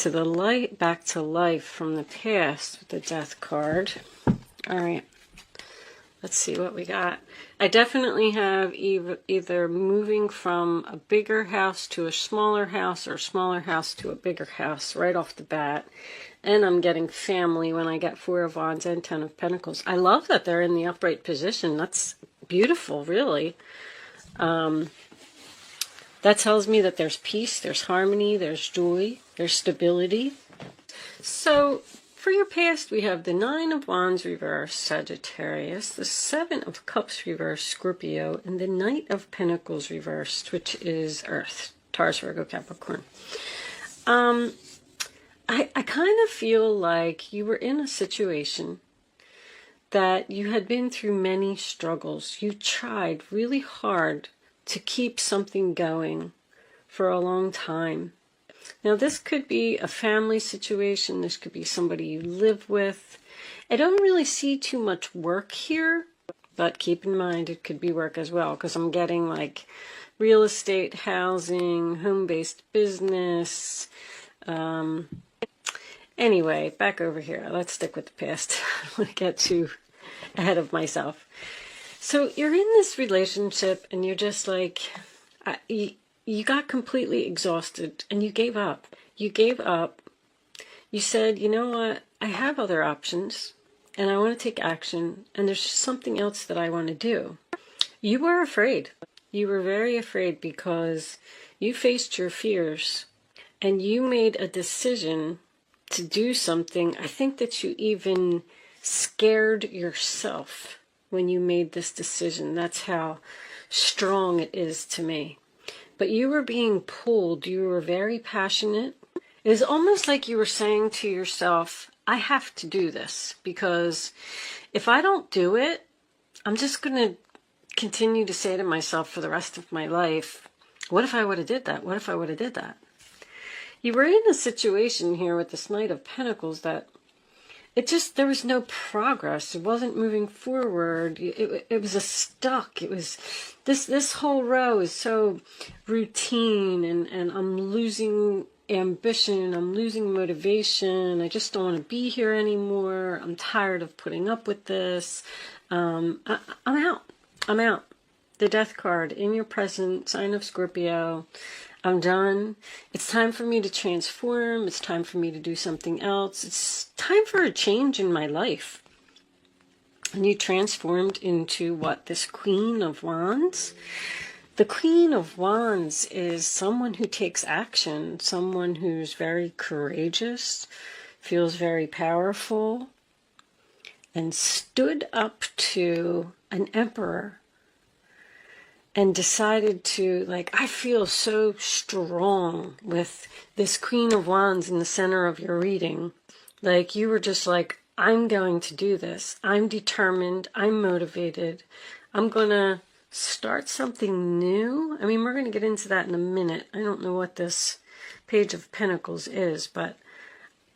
to the light, back to life from the past with the Death card. All right. Let's see what we got. I definitely have either moving from a bigger house to a smaller house or a smaller house to a bigger house right off the bat. And I'm getting family when I get Four of Wands and Ten of Pentacles. I love that they're in the upright position. That's beautiful, really. That tells me that there's peace, there's harmony, there's joy, there's stability. So for your past, we have the Nine of Wands reverse, Sagittarius, the Seven of Cups reverse, Scorpio, and the Knight of Pentacles reversed, which is Earth, Taurus, Virgo, Capricorn. I kind of feel like you were in a situation that you had been through many struggles. You tried really hard to keep something going for a long time. Now, this could be a family situation. This could be somebody you live with. I don't really see too much work here, but keep in mind it could be work as well, because I'm getting like real estate, housing, home-based business. Anyway, back over here. Let's stick with the past. I don't want to get too ahead of myself. So you're in this relationship and you're just like, you got completely exhausted and you gave up. You gave up. You said, you know what? I have other options and I want to take action, and there's just something else that I want to do. You were afraid. You were very afraid because you faced your fears and you made a decision to do something. I think that you even scared yourself when you made this decision. That's how strong it is to me. But you were being pulled. You were very passionate. It was almost like you were saying to yourself, I have to do this, because if I don't do it, I'm just going to continue to say to myself for the rest of my life, what if I would have did that? What if I would have did that? You were in a situation here with this Knight of Pentacles that there was no progress. It wasn't moving forward. It was a stuck. It was, this whole row is so routine, and I'm losing ambition. I'm losing motivation. I just don't want to be here anymore. I'm tired of putting up with this. I'm out. I'm out. The Death card in your present, sign of Scorpio. I'm done. It's time for me to transform. It's time for me to do something else. It's time for a change in my life. And you transformed into what? This Queen of Wands? The Queen of Wands is someone who takes action, someone who's very courageous, feels very powerful, and stood up to an emperor and decided to, like, I feel so strong with this Queen of Wands in the center of your reading. Like, you were just like, I'm going to do this. I'm determined. I'm motivated. I'm going to start something new. I mean, we're going to get into that in a minute. I don't know what this Page of Pentacles is, but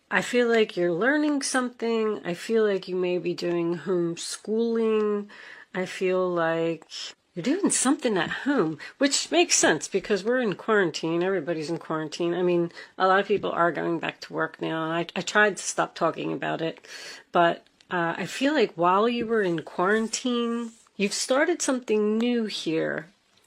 I feel like you're learning something. I feel like you may be doing homeschooling. I feel like you're doing something at home, which makes sense because we're in quarantine. Everybody's in quarantine. I mean, a lot of people are going back to work now. I tried to stop talking about it, but I feel like while you were in quarantine, you've started something new here.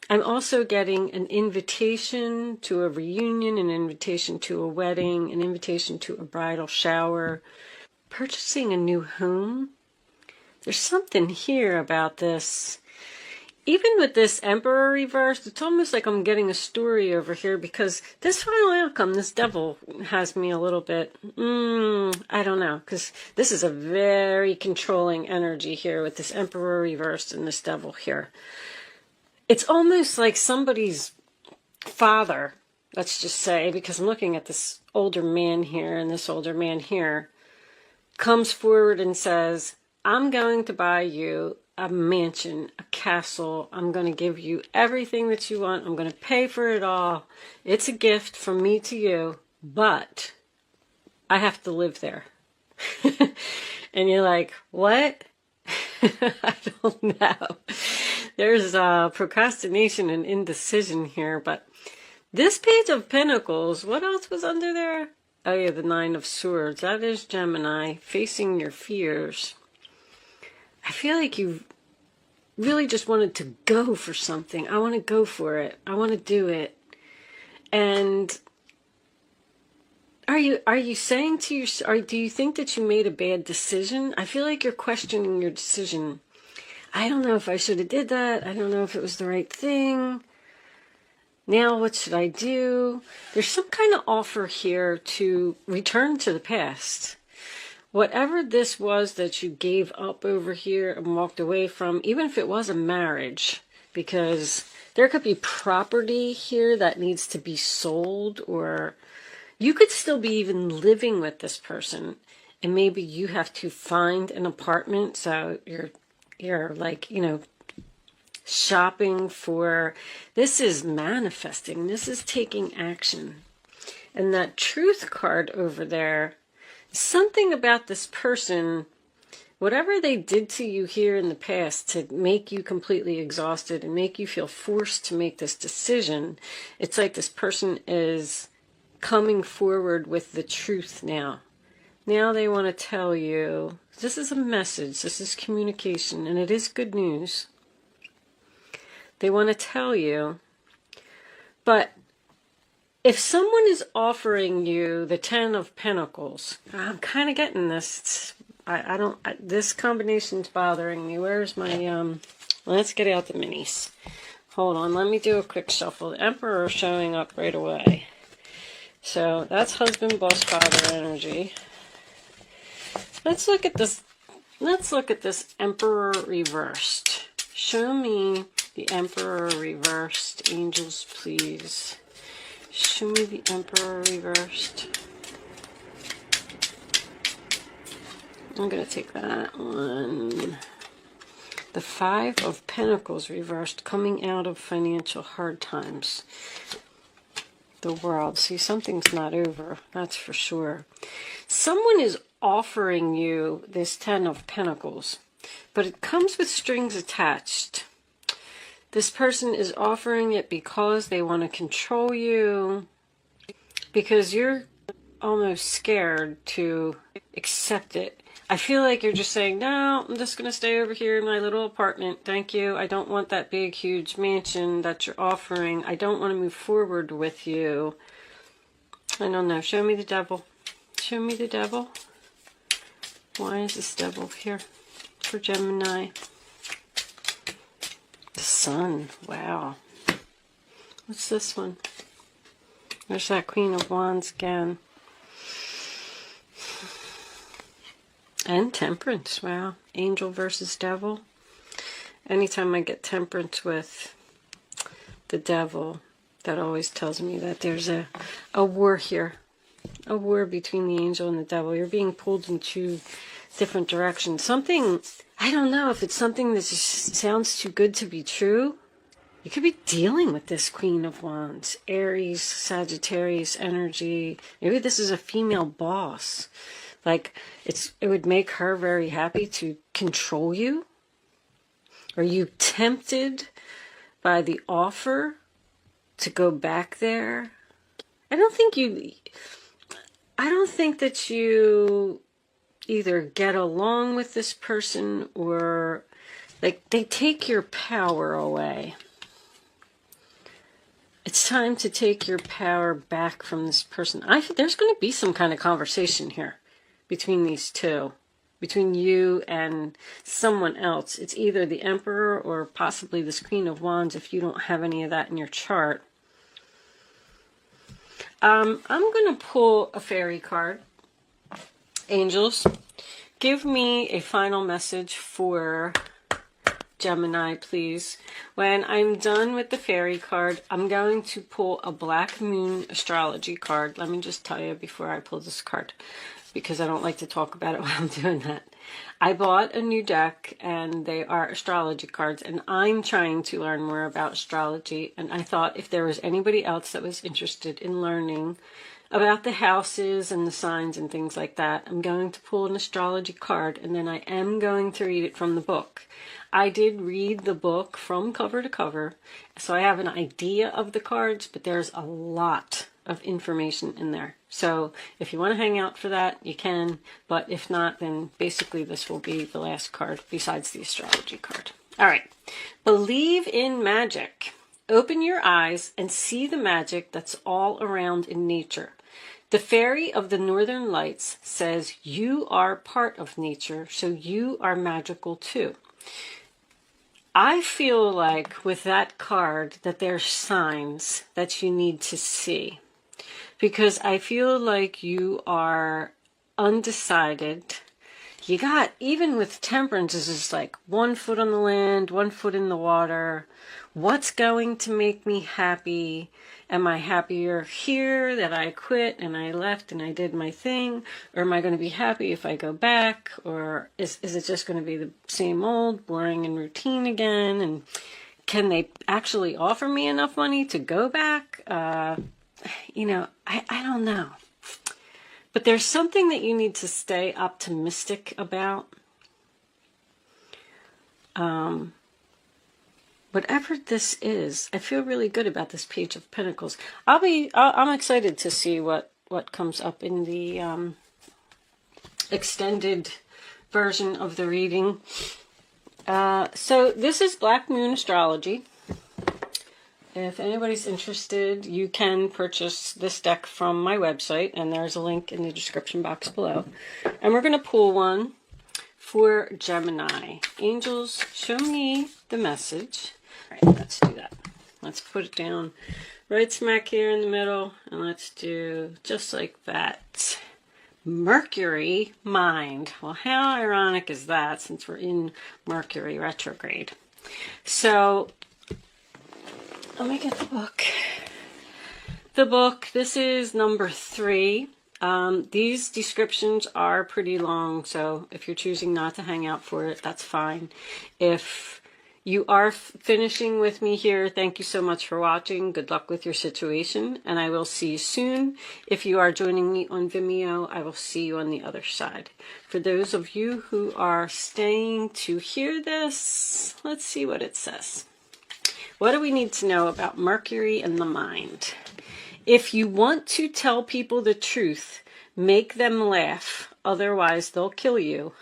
I'm also getting an invitation to a reunion, an invitation to a wedding, an invitation to a bridal shower, purchasing a new home. There's something here about this. Even with this Emperor reversed, it's almost like I'm getting a story over here, because this final outcome, this Devil, has me a little bit, I don't know, because this is a very controlling energy here with this Emperor reversed and this Devil here. It's almost like somebody's father, let's just say, because I'm looking at this older man here, and this older man here comes forward and says, I'm going to buy you a mansion, a castle. I'm going to give you everything that you want. I'm going to pay for it all. It's a gift from me to you, but I have to live there. And you're like, what? I don't know. There's procrastination and indecision here, but this Page of Pentacles, what else was under there? Oh yeah, the Nine of Swords. That is Gemini, facing your fears. I feel like you really just wanted to go for something. I want to go for it. I want to do it. And are you saying to yourself, do you think that you made a bad decision? I feel like you're questioning your decision. I don't know if I should have did that. I don't know if it was the right thing. Now what should I do? There's some kind of offer here to return to the past. Whatever this was that you gave up over here and walked away from, even if it was a marriage, because there could be property here that needs to be sold, or you could still be even living with this person, and maybe you have to find an apartment, so you're like, shopping for, this is manifesting, this is taking action. And that Truth card over there, something about this person, whatever they did to you here in the past to make you completely exhausted and make you feel forced to make this decision, it's like this person is coming forward with the truth now. Now they want to tell you, this is a message, this is communication, and it is good news. They want to tell you, but if someone is offering you the Ten of Pentacles, I'm kind of getting this. This combination's bothering me. Where's my, let's get out the minis. Hold on, let me do a quick shuffle. The Emperor showing up right away. So that's husband, boss, father energy. Let's look at this. Let's look at this Emperor reversed. Show me the Emperor reversed. Angels, please. Show me the Emperor reversed. I'm going to take that one. The Five of Pentacles reversed, coming out of financial hard times. The World. See, something's not over, that's for sure. Someone is offering you this Ten of Pentacles, but it comes with strings attached. This person is offering it because they want to control you, because you're almost scared to accept it. I feel like you're just saying, no, I'm just going to stay over here in my little apartment. Thank you. I don't want that big, huge mansion that you're offering. I don't want to move forward with you. I don't know. Show me the Devil. Show me the Devil. Why is this Devil here for Gemini? The Sun. Wow. What's this one? There's that Queen of Wands again. And Temperance. Wow. Angel versus Devil. Anytime I get Temperance with the Devil, that always tells me that there's a war here. A war between the angel and the devil. You're being pulled in two different directions. Something, I don't know if it's something that just sounds too good to be true. You could be dealing with this Queen of Wands. Aries, Sagittarius energy. Maybe this is a female boss. Like, it would make her very happy to control you. Are you tempted by the offer to go back there? I don't think that you either get along with this person or, like, they take your power away. It's time to take your power back from this person. There's going to be some kind of conversation here between these two, between you and someone else. It's either the Emperor or possibly this Queen of Wands if you don't have any of that in your chart. I'm going to pull a fairy card. Angels, give me a final message for Gemini, please. When I'm done with the fairy card, I'm going to pull a Black Moon astrology card. Let me just tell you before I pull this card, because I don't like to talk about it while I'm doing that. I bought a new deck, and they are astrology cards, and I'm trying to learn more about astrology, and I thought if there was anybody else that was interested in learning about the houses and the signs and things like that, I'm going to pull an astrology card, and then I am going to read it from the book. I did read the book from cover to cover, so I have an idea of the cards, but there's a lot of information in there. So if you want to hang out for that, you can. But if not, then basically this will be the last card besides the astrology card. All right. Believe in magic. Open your eyes and see the magic that's all around in nature. The fairy of the Northern Lights says you are part of nature, so you are magical too. I feel like with that card that there's signs that you need to see, because I feel like you are undecided. You got, even with Temperance, is just like 1 foot on the land, 1 foot in the water. What's going to make me happy? Am I happier here that I quit and I left and I did my thing? Or am I going to be happy if I go back? Or is it just going to be the same old, boring and routine again? And can they actually offer me enough money to go back? You know, I don't know. But there's something that you need to stay optimistic about. Whatever this is, I feel really good about this Page of Pentacles. I'm excited to see what comes up in the extended version of the reading. So this is Black Moon Astrology. If anybody's interested, you can purchase this deck from my website, and there's a link in the description box below. And we're going to pull one for Gemini. Angels, show me the message. All right, let's do that. Let's put it down right smack here in the middle, and let's do just like that. Mercury mind. Well, how ironic is that, since we're in Mercury retrograde? So let me get the book. The book, this is number 3. These descriptions are pretty long, so if you're choosing not to hang out for it, that's fine. If you are finishing with me here, thank you so much for watching. Good luck with your situation, and I will see you soon. If you are joining me on Vimeo, I will see you on the other side. For those of you who are staying to hear this, let's see what it says. What do we need to know about Mercury and the mind? If you want to tell people the truth, make them laugh. Otherwise, they'll kill you.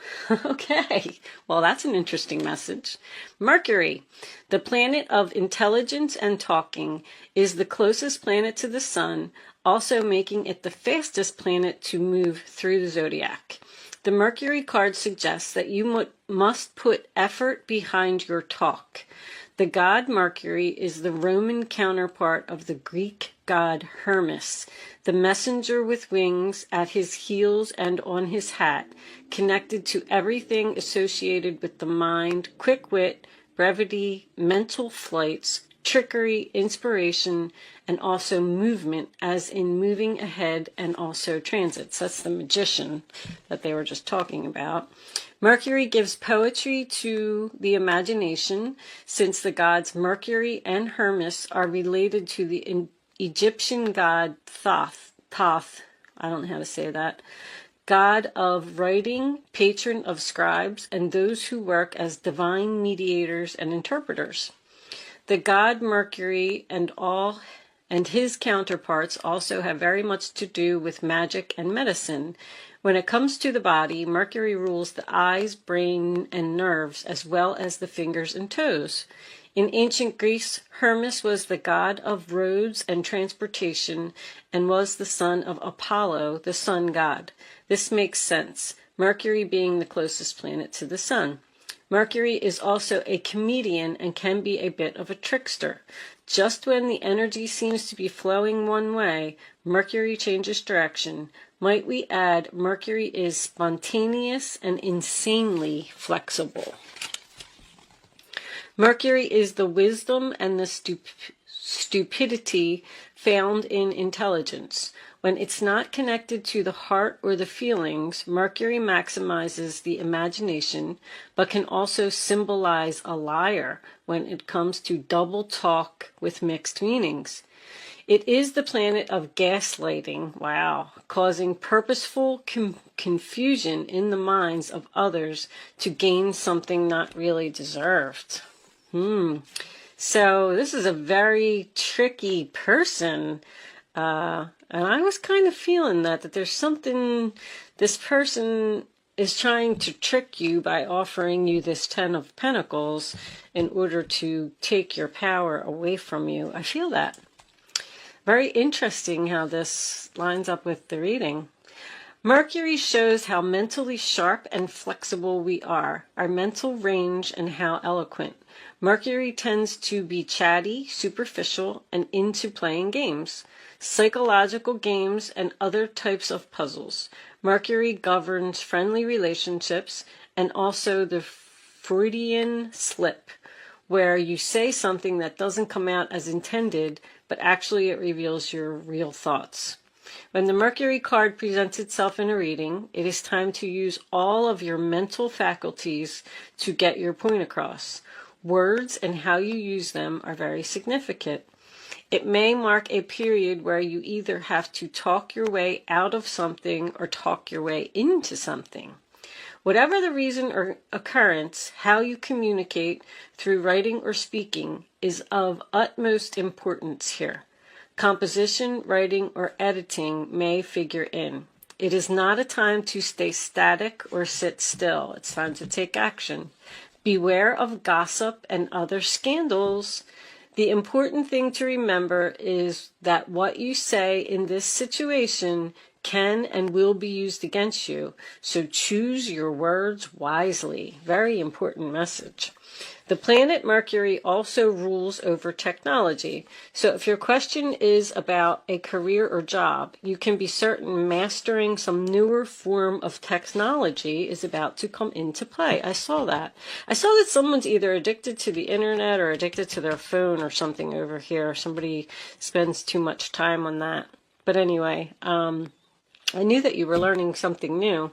Okay, well, that's an interesting message. Mercury, the planet of intelligence and talking, is the closest planet to the sun, also making it the fastest planet to move through the zodiac. The Mercury card suggests that you must put effort behind your talk. The god Mercury is the Roman counterpart of the Greek god Hermes, the messenger with wings at his heels and on his hat, connected to everything associated with the mind, quick wit, brevity, mental flights, trickery, inspiration, and also movement, as in moving ahead, and also transits. That's the magician that they were just talking about. Mercury gives poetry to the imagination, since the gods Mercury and Hermes are related to the Egyptian god Thoth, I don't know how to say that, god of writing, patron of scribes, and those who work as divine mediators and interpreters. The god Mercury and his counterparts also have very much to do with magic and medicine. When it comes to the body, Mercury rules the eyes, brain, and nerves, as well as the fingers and toes. In ancient Greece, Hermes was the god of roads and transportation, and was the son of Apollo, the sun god. This makes sense, Mercury being the closest planet to the sun. Mercury is also a comedian and can be a bit of a trickster. Just when the energy seems to be flowing one way, Mercury changes direction. Might we add, Mercury is spontaneous and insanely flexible. Mercury is the wisdom and the stupidity found in intelligence. When it's not connected to the heart or the feelings, Mercury maximizes the imagination, but can also symbolize a liar when it comes to double talk with mixed meanings. It is the planet of gaslighting, wow, causing purposeful confusion in the minds of others to gain something not really deserved. So this is a very tricky person. And I was kind of feeling that there's something, this person is trying to trick you by offering you this 10 of Pentacles in order to take your power away from you. I feel that. Very interesting how this lines up with the reading. Mercury shows how mentally sharp and flexible we are, our mental range, and how eloquent. Mercury tends to be chatty, superficial, and into playing games, psychological games, and other types of puzzles. Mercury governs friendly relationships and also the Freudian slip, where you say something that doesn't come out as intended, but actually it reveals your real thoughts. When the Mercury card presents itself in a reading, it is time to use all of your mental faculties to get your point across. Words and how you use them are very significant. It may mark a period where you either have to talk your way out of something or talk your way into something. Whatever the reason or occurrence, how you communicate through writing or speaking is of utmost importance here. Composition, writing, or editing may figure in. It is not a time to stay static or sit still. It's time to take action. Beware of gossip and other scandals. The important thing to remember is that what you say in this situation can and will be used against you. So choose your words wisely. Very important message. The planet Mercury also rules over technology. So if your question is about a career or job, you can be certain mastering some newer form of technology is about to come into play. I saw that. I saw that someone's either addicted to the internet or addicted to their phone or something over here. Somebody spends too much time on that. But anyway, I knew that you were learning something new.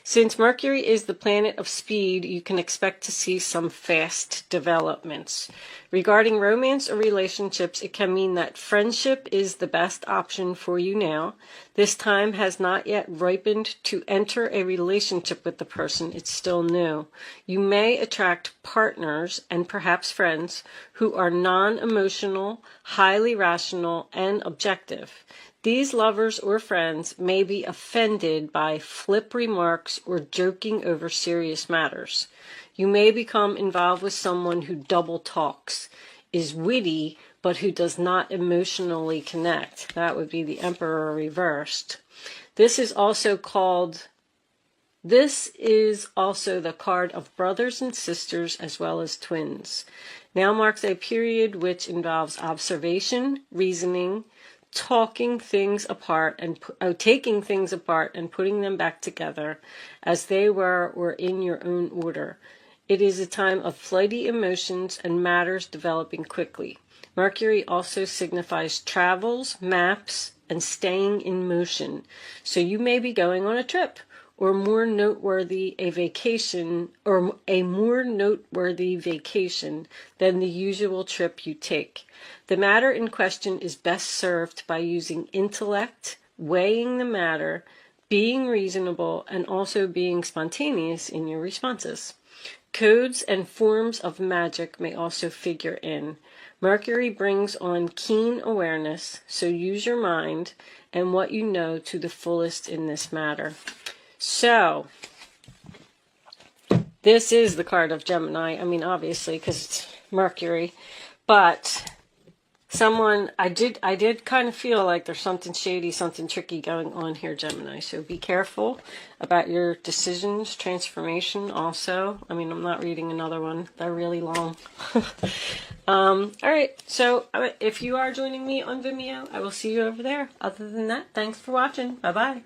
Since Mercury is the planet of speed, you can expect to see some fast developments. Regarding romance or relationships, it can mean that friendship is the best option for you now. This time has not yet ripened to enter a relationship with the person. It's still new. You may attract partners and perhaps friends who are non-emotional, highly rational, and objective. These lovers or friends may be offended by flip remarks or joking over serious matters. You may become involved with someone who double talks, is witty, but who does not emotionally connect. That would be the Emperor reversed. This is also the card of brothers and sisters as well as twins. Now marks a period which involves observation, reasoning, taking things apart and putting them back together as they were or in your own order. It is a time of flighty emotions and matters developing quickly. Mercury also signifies travels, maps, and staying in motion. So you may be going on a trip or a more noteworthy vacation than the usual trip you take. The matter in question is best served by using intellect, weighing the matter, being reasonable, and also being spontaneous in your responses. Codes and forms of magic may also figure in. Mercury brings on keen awareness, so use your mind and what you know to the fullest in this matter. So, this is the card of Gemini. I mean, obviously, because it's Mercury. But I did kind of feel like there's something shady, something tricky going on here, Gemini. So be careful about your decisions, transformation also. I mean, I'm not reading another one. They're really long. All right. So if you are joining me on Vimeo, I will see you over there. Other than that, thanks for watching. Bye-bye.